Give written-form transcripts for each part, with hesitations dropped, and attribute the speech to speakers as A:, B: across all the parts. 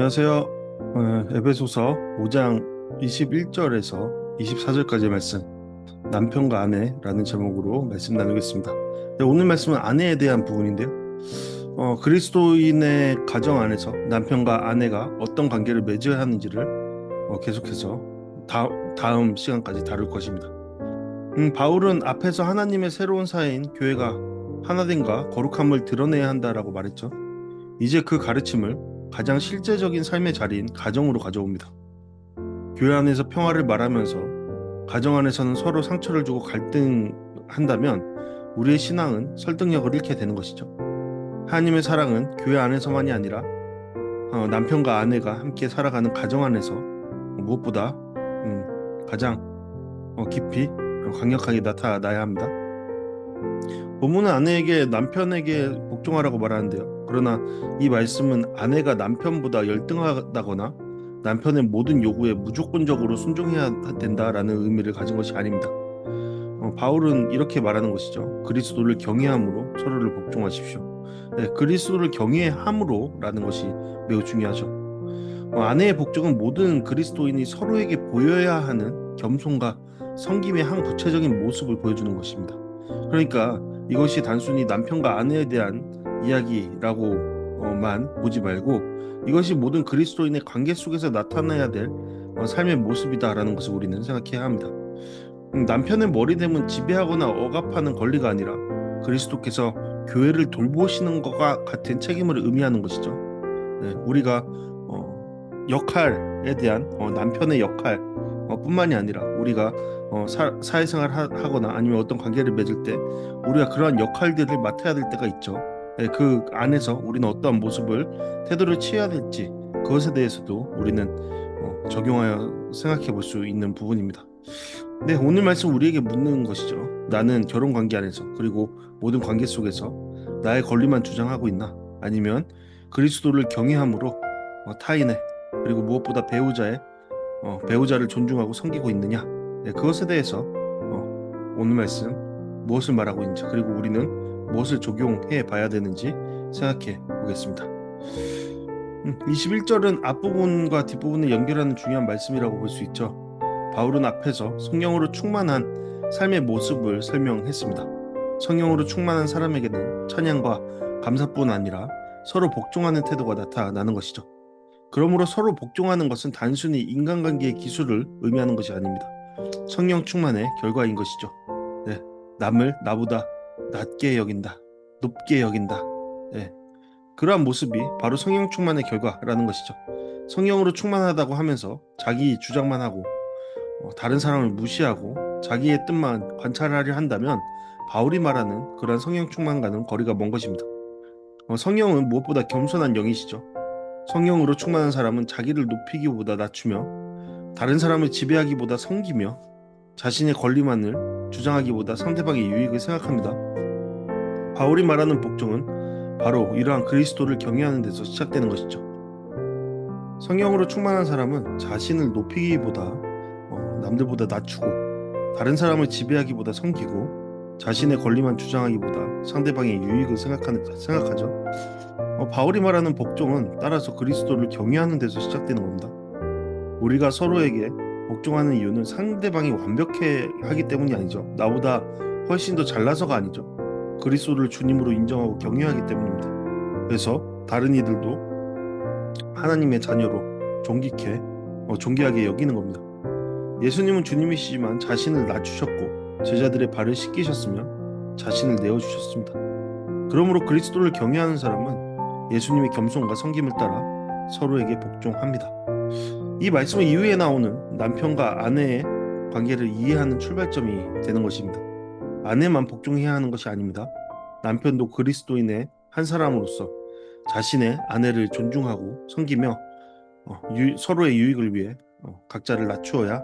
A: 안녕하세요. 에베소서 5장 21절에서 24절까지의 말씀, 남편과 아내라는 제목으로 말씀 나누겠습니다. 네, 오늘 말씀은 아내에 대한 부분인데요. 그리스도인의 가정 안에서 남편과 아내가 어떤 관계를 맺어야 하는지를 계속해서 다음 시간까지 다룰 것입니다. 바울은 앞에서 하나님의 새로운 사회인 교회가 하나됨과 거룩함을 드러내야 한다라고 말했죠. 이제 그 가르침을 가장 실제적인 삶의 자리인 가정으로 가져옵니다. 교회 안에서 평화를 말하면서 가정 안에서는 서로 상처를 주고 갈등한다면 우리의 신앙은 설득력을 잃게 되는 것이죠. 하나님의 사랑은 교회 안에서만이 아니라 남편과 아내가 함께 살아가는 가정 안에서 무엇보다 가장 깊이 강력하게 나타나야 합니다. 본문은 아내에게 남편에게 복종하라고 말하는데요. 그러나 이 말씀은 아내가 남편보다 열등하다거나 남편의 모든 요구에 무조건적으로 순종해야 된다라는 의미를 가진 것이 아닙니다. 바울은 이렇게 말하는 것이죠. 그리스도를 경외함으로 서로를 복종하십시오. 네, 그리스도를 경외함으로라는 것이 매우 중요하죠. 아내의 복종은 모든 그리스도인이 서로에게 보여야 하는 겸손과 섬김의 한 구체적인 모습을 보여주는 것입니다. 그러니까 이것이 단순히 남편과 아내에 대한 이야기라고만 보지 말고 이것이 모든 그리스도인의 관계 속에서 나타나야 될 삶의 모습이다라는 것을 우리는 생각해야 합니다. 남편의 머리됨은 지배하거나 억압하는 권리가 아니라 그리스도께서 교회를 돌보시는 것과 같은 책임을 의미하는 것이죠. 네, 우리가 역할에 대한 남편의 역할 뿐만이 아니라 우리가 사회생활 하거나 아니면 어떤 관계를 맺을 때 우리가 그러한 역할들을 맡아야 될 때가 있죠. 네, 그 안에서 우리는 어떠한 태도를 취해야 될지 그것에 대해서도 우리는 적용하여 생각해 볼 수 있는 부분입니다. 네, 오늘 말씀 우리에게 묻는 것이죠. 나는 결혼 관계 안에서 그리고 모든 관계 속에서 나의 권리만 주장하고 있나? 아니면 그리스도를 경외함으로 타인의 그리고 무엇보다 배우자를 존중하고 섬기고 있느냐? 네, 그것에 대해서 오늘 말씀 무엇을 말하고 있는지 그리고 우리는 무엇을 적용해 봐야 되는지 생각해 보겠습니다. 21절은 앞부분과 뒷부분을 연결하는 중요한 말씀이라고 볼 수 있죠. 바울은 앞에서 성령으로 충만한 삶의 모습을 설명했습니다. 성령으로 충만한 사람에게는 찬양과 감사뿐 아니라 서로 복종하는 태도가 나타나는 것이죠. 그러므로 서로 복종하는 것은 단순히 인간관계의 기술을 의미하는 것이 아닙니다. 성령 충만의 결과인 것이죠. 네, 남을 나보다 낮게 여긴다, 높게 여긴다. 네, 그러한 모습이 바로 성령 충만의 결과라는 것이죠. 성령으로 충만하다고 하면서 자기 주장만 하고 다른 사람을 무시하고 자기의 뜻만 관찰하려 한다면 바울이 말하는 그러한 성령 충만과는 거리가 먼 것입니다. 성령은 무엇보다 겸손한 영이시죠. 성령으로 충만한 사람은 자기를 높이기보다 낮추며 다른 사람을 지배하기보다 섬기며 자신의 권리만을 주장하기보다 상대방의 유익을 생각합니다. 바울이 말하는 복종은 바로 이러한 그리스도를 경외하는 데서 시작되는 것이죠. 성령으로 충만한 사람은 자신을 높이기보다 남들보다 낮추고 다른 사람을 지배하기보다 섬기고 자신의 권리만 주장하기보다 상대방의 유익을 생각하죠. 바울이 말하는 복종은 따라서 그리스도를 경외하는 데서 시작되는 겁니다. 우리가 서로에게 복종하는 이유는 상대방이 완벽해 하기 때문이 아니죠. 나보다 훨씬 더 잘나서가 아니죠. 그리스도를 주님으로 인정하고 경외하기 때문입니다. 그래서 다른 이들도 하나님의 자녀로 존귀하게 여기는 겁니다. 예수님은 주님이시지만 자신을 낮추셨고 제자들의 발을 씻기셨으며 자신을 내어주셨습니다. 그러므로 그리스도를 경외하는 사람은 예수님의 겸손과 섬김을 따라 서로에게 복종합니다. 이 말씀은 이후에 나오는 남편과 아내의 관계를 이해하는 출발점이 되는 것입니다. 아내만 복종해야 하는 것이 아닙니다. 남편도 그리스도인의 한 사람으로서 자신의 아내를 존중하고 섬기며 서로의 유익을 위해 각자를 낮추어야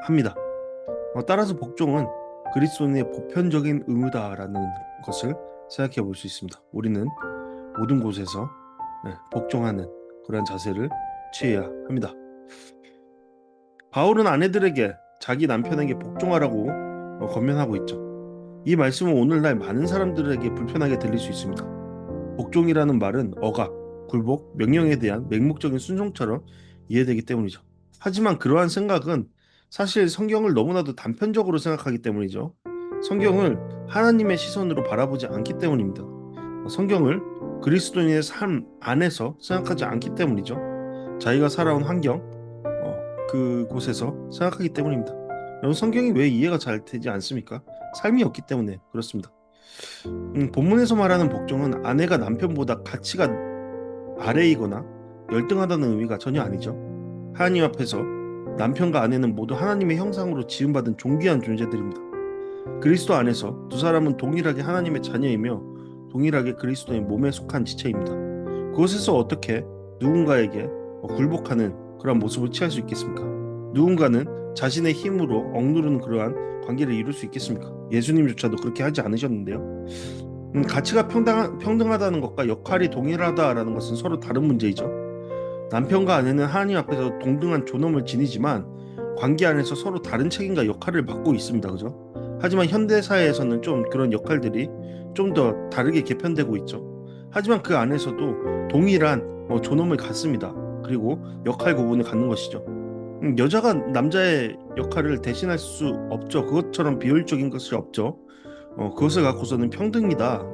A: 합니다. 따라서 복종은 그리스도인의 보편적인 의무다라는 것을 생각해 볼 수 있습니다. 우리는 모든 곳에서 복종하는 그런 자세를 취해야 합니다. 바울은 아내들에게 자기 남편에게 복종하라고 권면하고 있죠. 이 말씀은 오늘날 많은 사람들에게 불편하게 들릴 수 있습니다. 복종이라는 말은 억압, 굴복, 명령에 대한 맹목적인 순종처럼 이해되기 때문이죠. 하지만 그러한 생각은 사실 성경을 너무나도 단편적으로 생각하기 때문이죠. 성경을 하나님의 시선으로 바라보지 않기 때문입니다. 성경을 그리스도인의 삶 안에서 생각하지 않기 때문이죠. 자기가 살아온 환경, 그곳에서 생각하기 때문입니다. 여러분, 성경이 왜 이해가 잘 되지 않습니까? 삶이 없기 때문에 그렇습니다. 본문에서 말하는 복종은 아내가 남편보다 가치가 아래이거나 열등하다는 의미가 전혀 아니죠. 하나님 앞에서 남편과 아내는 모두 하나님의 형상으로 지음받은 존귀한 존재들입니다. 그리스도 안에서 두 사람은 동일하게 하나님의 자녀이며 동일하게 그리스도의 몸에 속한 지체입니다. 그것에서 어떻게 누군가에게 굴복하는 그런 모습을 취할 수 있겠습니까? 누군가는 자신의 힘으로 억누르는 그러한 관계를 이룰 수 있겠습니까? 예수님조차도 그렇게 하지 않으셨는데요. 가치가 평등하다는 것과 역할이 동일하다라는 것은 서로 다른 문제이죠. 남편과 아내는 하나님 앞에서 동등한 존엄을 지니지만 관계 안에서 서로 다른 책임과 역할을 맡고 있습니다. 그죠? 하지만 현대 사회에서는 좀 그런 역할들이 좀 더 다르게 개편되고 있죠. 하지만 그 안에서도 동일한 존엄을 갖습니다. 그리고 역할 구분을 갖는 것이죠. 여자가 남자의 역할을 대신할 수 없죠. 그것처럼 비효율적인 것이 없죠. 그것을 갖고서는 평등이다,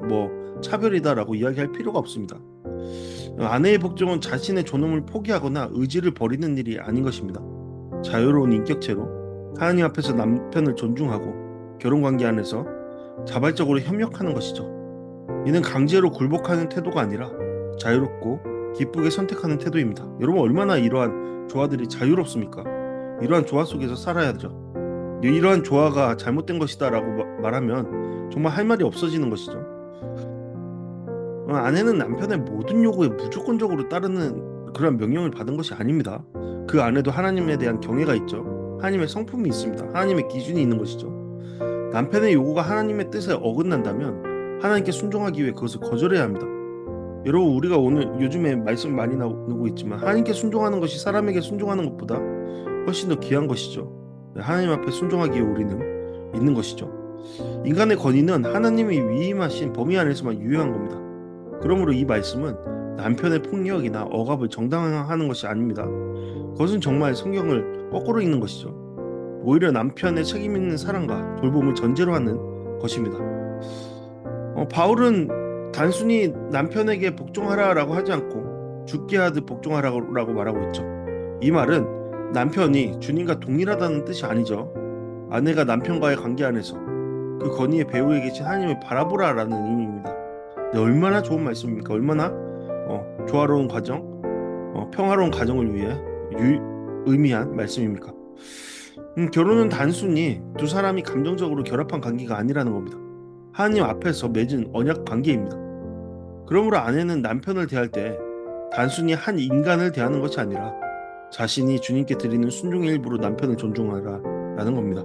A: 차별이다라고 이야기할 필요가 없습니다. 아내의 복종은 자신의 존엄을 포기하거나 의지를 버리는 일이 아닌 것입니다. 자유로운 인격체로 하나님 앞에서 남편을 존중하고 결혼관계 안에서 자발적으로 협력하는 것이죠. 이는 강제로 굴복하는 태도가 아니라 자유롭고 기쁘게 선택하는 태도입니다. 여러분, 얼마나 이러한 조화들이 자유롭습니까? 이러한 조화 속에서 살아야죠. 이러한 조화가 잘못된 것이다 라고 말하면 정말 할 말이 없어지는 것이죠. 아내는 남편의 모든 요구에 무조건적으로 따르는 그런 명령을 받은 것이 아닙니다. 그 안에도 하나님에 대한 경외가 있죠. 하나님의 성품이 있습니다. 하나님의 기준이 있는 것이죠. 남편의 요구가 하나님의 뜻에 어긋난다면 하나님께 순종하기 위해 그것을 거절해야 합니다. 여러분, 우리가 오늘 요즘에 말씀 많이 나오고 있지만 하나님께 순종하는 것이 사람에게 순종하는 것보다 훨씬 더 귀한 것이죠. 하나님 앞에 순종하기에 우리는 있는 것이죠. 인간의 권위는 하나님이 위임하신 범위 안에서만 유효한 겁니다. 그러므로 이 말씀은 남편의 폭력이나 억압을 정당화하는 것이 아닙니다. 그것은 정말 성경을 거꾸로 읽는 것이죠. 오히려 남편의 책임 있는 사랑과 돌봄을 전제로 하는 것입니다. 바울은 단순히 남편에게 복종하라라고 하지 않고 죽게 하듯 복종하라고 말하고 있죠. 이 말은 남편이 주님과 동일하다는 뜻이 아니죠. 아내가 남편과의 관계 안에서 그 권위의 배후에 계신 하나님을 바라보라라는 의미입니다. 네, 얼마나 좋은 말씀입니까? 얼마나 조화로운 가정, 평화로운 가정을 위해 의미한 말씀입니까? 결혼은 단순히 두 사람이 감정적으로 결합한 관계가 아니라는 겁니다. 하나님 앞에서 맺은 언약 관계입니다. 그러므로 아내는 남편을 대할 때 단순히 한 인간을 대하는 것이 아니라 자신이 주님께 드리는 순종의 일부로 남편을 존중하라라는 겁니다.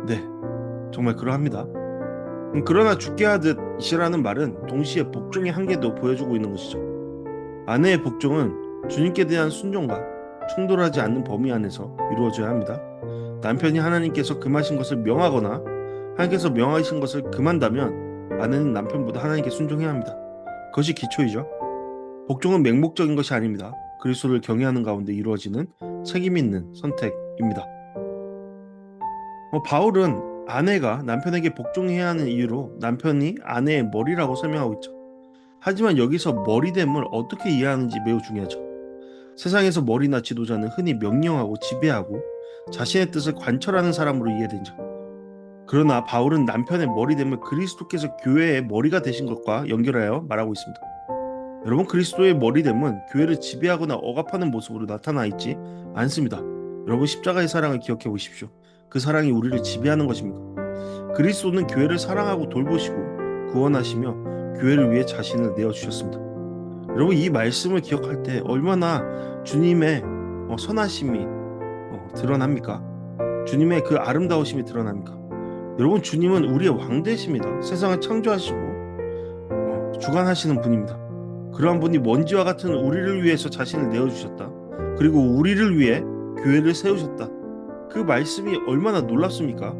A: 네, 정말 그러합니다. 그러나 죽게 하듯이라는 말은 동시에 복종의 한계도 보여주고 있는 것이죠. 아내의 복종은 주님께 대한 순종과 충돌하지 않는 범위 안에서 이루어져야 합니다. 남편이 하나님께서 금하신 것을 명하거나 하나님께서 명하신 것을 금한다면 아내는 남편보다 하나님께 순종해야 합니다. 그것이 기초이죠. 복종은 맹목적인 것이 아닙니다. 그리스도를 경외하는 가운데 이루어지는 책임 있는 선택입니다. 바울은 아내가 남편에게 복종해야 하는 이유로 남편이 아내의 머리라고 설명하고 있죠. 하지만 여기서 머리됨을 어떻게 이해하는지 매우 중요하죠. 세상에서 머리나 지도자는 흔히 명령하고 지배하고 자신의 뜻을 관철하는 사람으로 이해되죠. 그러나 바울은 남편의 머리됨을 그리스도께서 교회의 머리가 되신 것과 연결하여 말하고 있습니다. 여러분, 그리스도의 머리됨은 교회를 지배하거나 억압하는 모습으로 나타나 있지 않습니다. 여러분, 십자가의 사랑을 기억해 보십시오. 그 사랑이 우리를 지배하는 것입니다. 그리스도는 교회를 사랑하고 돌보시고 구원하시며 교회를 위해 자신을 내어주셨습니다. 여러분, 이 말씀을 기억할 때 얼마나 주님의 선하심이 드러납니까? 주님의 그 아름다우심이 드러납니까? 여러분, 주님은 우리의 왕 되십니다. 세상을 창조하시고 주관하시는 분입니다. 그러한 분이 먼지와 같은 우리를 위해서 자신을 내어주셨다. 그리고 우리를 위해 교회를 세우셨다. 그 말씀이 얼마나 놀랍습니까?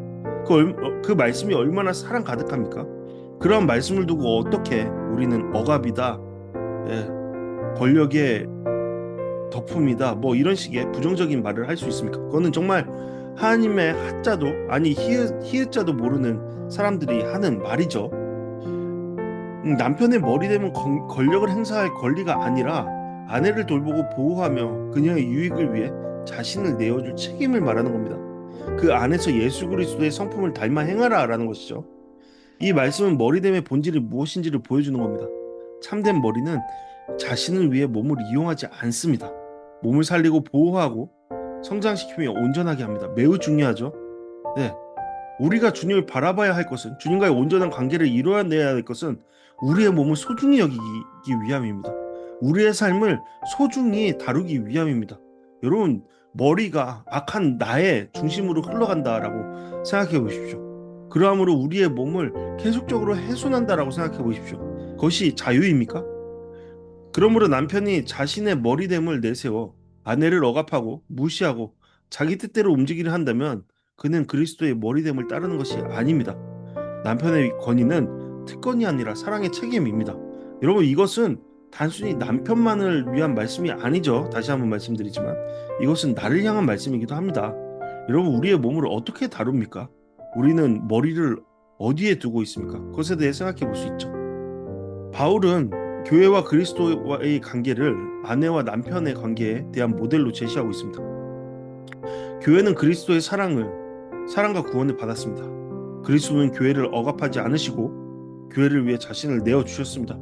A: 그 말씀이 얼마나 사랑 가득합니까? 그러한 말씀을 두고 어떻게 우리는 억압이다, 권력의 덕품이다. 뭐 이런 식의 부정적인 말을 할 수 있습니까? 그거는 정말 하나님의 하자도 아니 히읗자도 모르는 사람들이 하는 말이죠. 남편의 머리대면 권력을 행사할 권리가 아니라 아내를 돌보고 보호하며 그녀의 유익을 위해 자신을 내어줄 책임을 말하는 겁니다. 그 안에서 예수 그리스도의 성품을 닮아 행하라라는 것이죠. 이 말씀은 머리됨의 본질이 무엇인지를 보여주는 겁니다. 참된 머리는 자신을 위해 몸을 이용하지 않습니다. 몸을 살리고 보호하고 성장시키며 온전하게 합니다. 매우 중요하죠. 네, 우리가 주님을 바라봐야 할 것은, 주님과의 온전한 관계를 이루어내야 할 것은 우리의 몸을 소중히 여기기 위함입니다. 우리의 삶을 소중히 다루기 위함입니다. 여러분, 머리가 악한 나의 중심으로 흘러간다라고 생각해 보십시오. 그러함으로 우리의 몸을 계속적으로 훼손한다라고 생각해 보십시오. 그것이 자유입니까? 그러므로 남편이 자신의 머리됨을 내세워 아내를 억압하고 무시하고 자기 뜻대로 움직이려 한다면 그는 그리스도의 머리됨을 따르는 것이 아닙니다. 남편의 권위는 특권이 아니라 사랑의 책임입니다. 여러분, 이것은 단순히 남편만을 위한 말씀이 아니죠. 다시 한번 말씀드리지만 이것은 나를 향한 말씀이기도 합니다. 여러분, 우리의 몸을 어떻게 다룹니까? 우리는 머리를 어디에 두고 있습니까? 그것에 대해 생각해 볼 수 있죠. 바울은 교회와 그리스도와의 관계를 아내와 남편의 관계에 대한 모델로 제시하고 있습니다. 교회는 그리스도의 사랑과 구원을 받았습니다. 그리스도는 교회를 억압하지 않으시고 교회를 위해 자신을 내어 주셨습니다.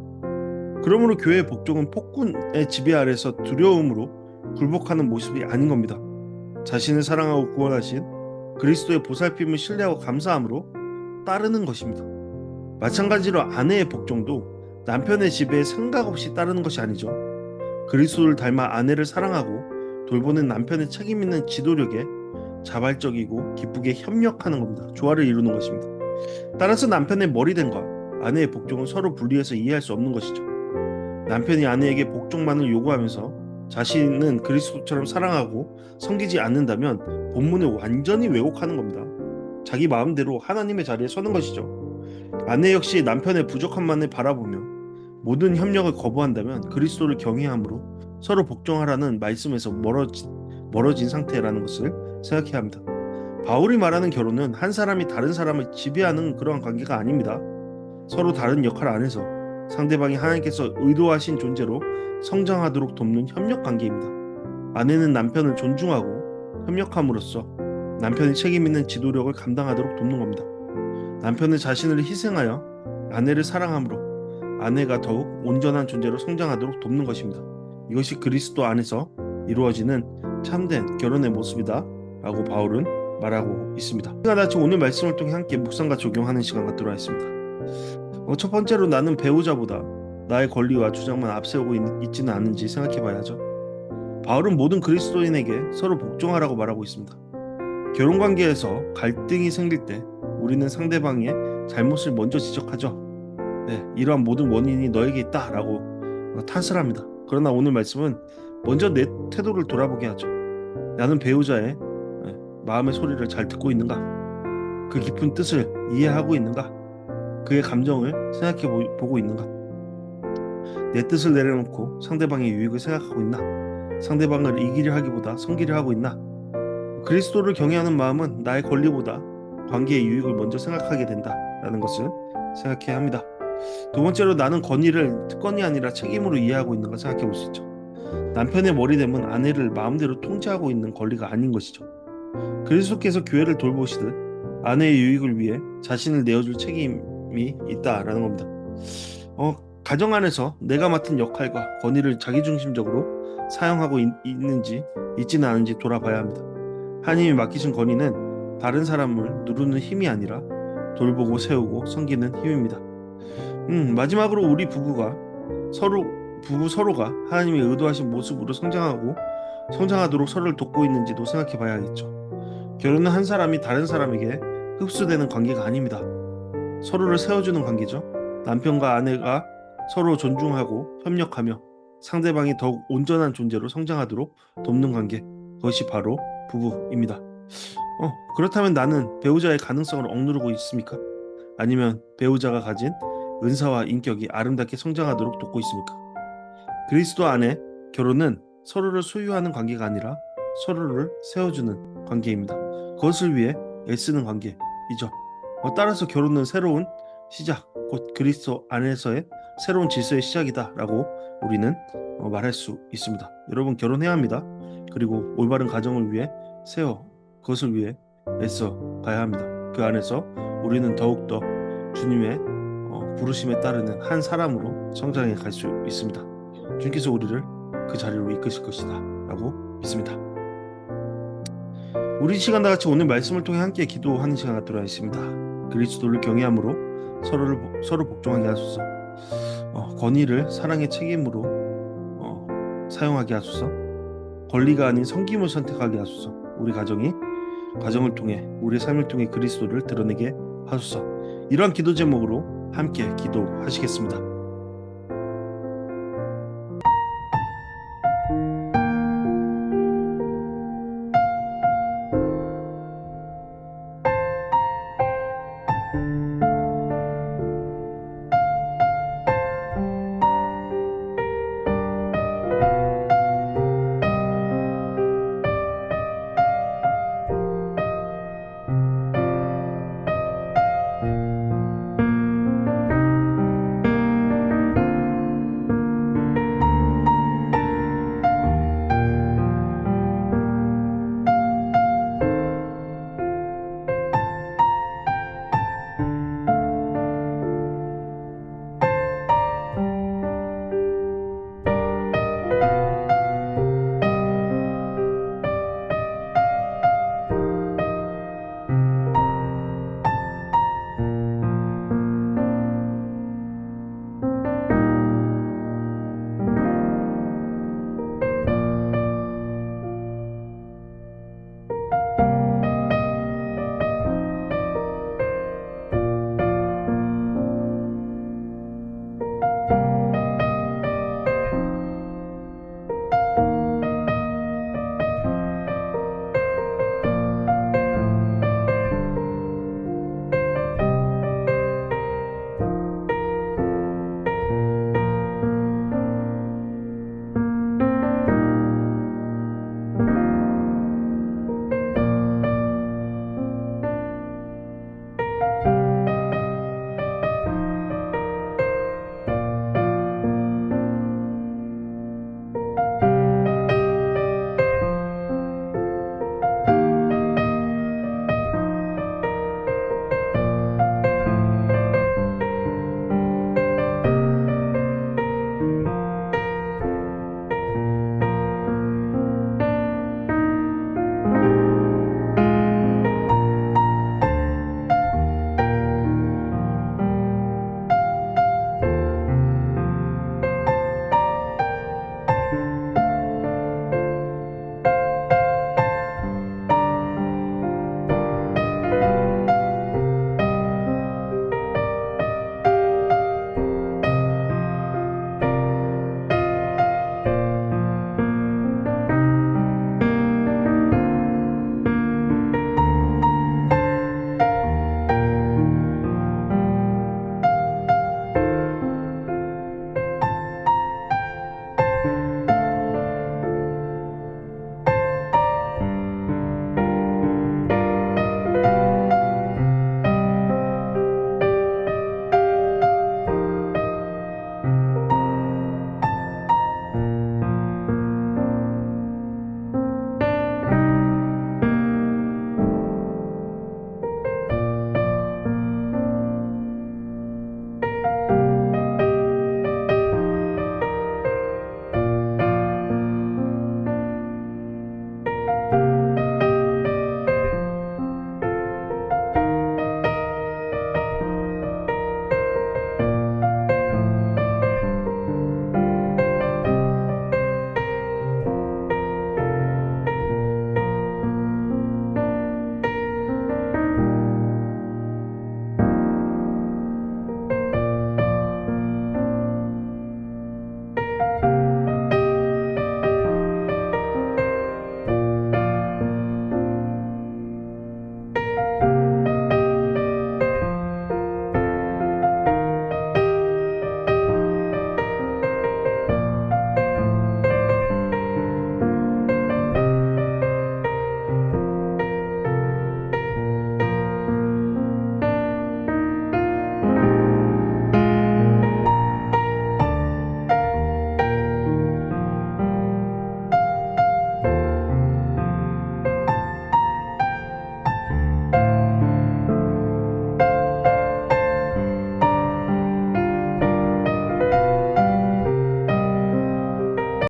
A: 그러므로 교회의 복종은 폭군의 지배 아래서 두려움으로 굴복하는 모습이 아닌 겁니다. 자신을 사랑하고 구원하신 그리스도의 보살핌을 신뢰하고 감사함으로 따르는 것입니다. 마찬가지로 아내의 복종도 남편의 지배에 생각 없이 따르는 것이 아니죠. 그리스도를 닮아 아내를 사랑하고 돌보는 남편의 책임 있는 지도력에 자발적이고 기쁘게 협력하는 겁니다. 조화를 이루는 것입니다. 따라서 남편의 머리됨과 아내의 복종은 서로 분리해서 이해할 수 없는 것이죠. 남편이 아내에게 복종만을 요구하면서 자신은 그리스도처럼 사랑하고 섬기지 않는다면 본문을 완전히 왜곡하는 겁니다. 자기 마음대로 하나님의 자리에 서는 것이죠. 아내 역시 남편의 부족함만을 바라보며 모든 협력을 거부한다면 그리스도를 경외함으로 서로 복종하라는 말씀에서 멀어진 상태라는 것을 생각해야 합니다. 바울이 말하는 결혼은 한 사람이 다른 사람을 지배하는 그러한 관계가 아닙니다. 서로 다른 역할 안에서 상대방이 하나님께서 의도하신 존재로 성장하도록 돕는 협력 관계입니다. 아내는 남편을 존중하고 협력함으로써 남편이 책임 있는 지도력을 감당하도록 돕는 겁니다. 남편은 자신을 희생하여 아내를 사랑함으로 아내가 더욱 온전한 존재로 성장하도록 돕는 것입니다. 이것이 그리스도 안에서 이루어지는 참된 결혼의 모습이다 라고 바울은 말하고 있습니다. 우리가 같이 오늘 말씀을 통해 함께 묵상과 적용하는 시간 갖도록 하겠습니다. 첫 번째로 나는 배우자보다 나의 권리와 주장만 앞세우고 있지는 않은지 생각해 봐야죠. 바울은 모든 그리스도인에게 서로 복종하라고 말하고 있습니다. 결혼관계에서 갈등이 생길 때 우리는 상대방의 잘못을 먼저 지적하죠. 네, 이러한 모든 원인이 너에게 있다라고 탄설합니다. 그러나 오늘 말씀은 먼저 내 태도를 돌아보게 하죠. 나는 배우자의 마음의 소리를 잘 듣고 있는가? 그 깊은 뜻을 이해하고 있는가? 그의 감정을 생각해 보고 있는가? 내 뜻을 내려놓고 상대방의 유익을 생각하고 있나? 상대방을 이기려 하기보다 섬기려 하고 있나? 그리스도를 경외하는 마음은 나의 권리보다 관계의 유익을 먼저 생각하게 된다라는 것을 생각해야 합니다. 두 번째로 나는 권위를 특권이 아니라 책임으로 이해하고 있는가 생각해 볼 수 있죠. 남편의 머리됨은 아내를 마음대로 통제하고 있는 권리가 아닌 것이죠. 그리스도께서 교회를 돌보시듯 아내의 유익을 위해 자신을 내어줄 책임이 있다라는 겁니다. 가정 안에서 내가 맡은 역할과 권위를 자기중심적으로 사용하고 있지는 않은지 돌아봐야 합니다. 하나님이 맡기신 권위는 다른 사람을 누르는 힘이 아니라 돌보고 세우고 섬기는 힘입니다. 마지막으로 우리 부부 서로가 하나님이 의도하신 모습으로 성장하도록 서로를 돕고 있는지도 생각해 봐야겠죠. 결혼은 한 사람이 다른 사람에게 흡수되는 관계가 아닙니다. 서로를 세워주는 관계죠. 남편과 아내가 서로 존중하고 협력하며 상대방이 더욱 온전한 존재로 성장하도록 돕는 관계, 그것이 바로 부부입니다. 그렇다면 나는 배우자의 가능성을 억누르고 있습니까? 아니면 배우자가 가진 은사와 인격이 아름답게 성장하도록 돕고 있습니까? 그리스도 안에 결혼은 서로를 소유하는 관계가 아니라 서로를 세워주는 관계입니다. 그것을 위해 애쓰는 관계이죠. 따라서 결혼은 새로운 시작, 곧 그리스도 안에서의 새로운 질서의 시작이다라고 우리는 말할 수 있습니다. 여러분 결혼해야 합니다. 그리고 올바른 가정을 위해 그것을 위해 애써 가야 합니다. 그 안에서 우리는 더욱더 주님의 부르심에 따르는 한 사람으로 성장해 갈 수 있습니다. 주님께서 우리를 그 자리로 이끄실 것이다 라고 믿습니다. 우리 시간 다 같이 오늘 말씀을 통해 함께 기도하는 시간 갖도록 하겠습니다. 그리스도를 경외함으로 서로 복종하게 하소서. 권위를 사랑의 책임으로 사용하게 하소서. 권리가 아닌 섬김을 선택하게 하소서. 우리 가정을 통해 우리의 삶을 통해 그리스도를 드러내게 하소서. 이러한 기도 제목으로 함께 기도하시겠습니다.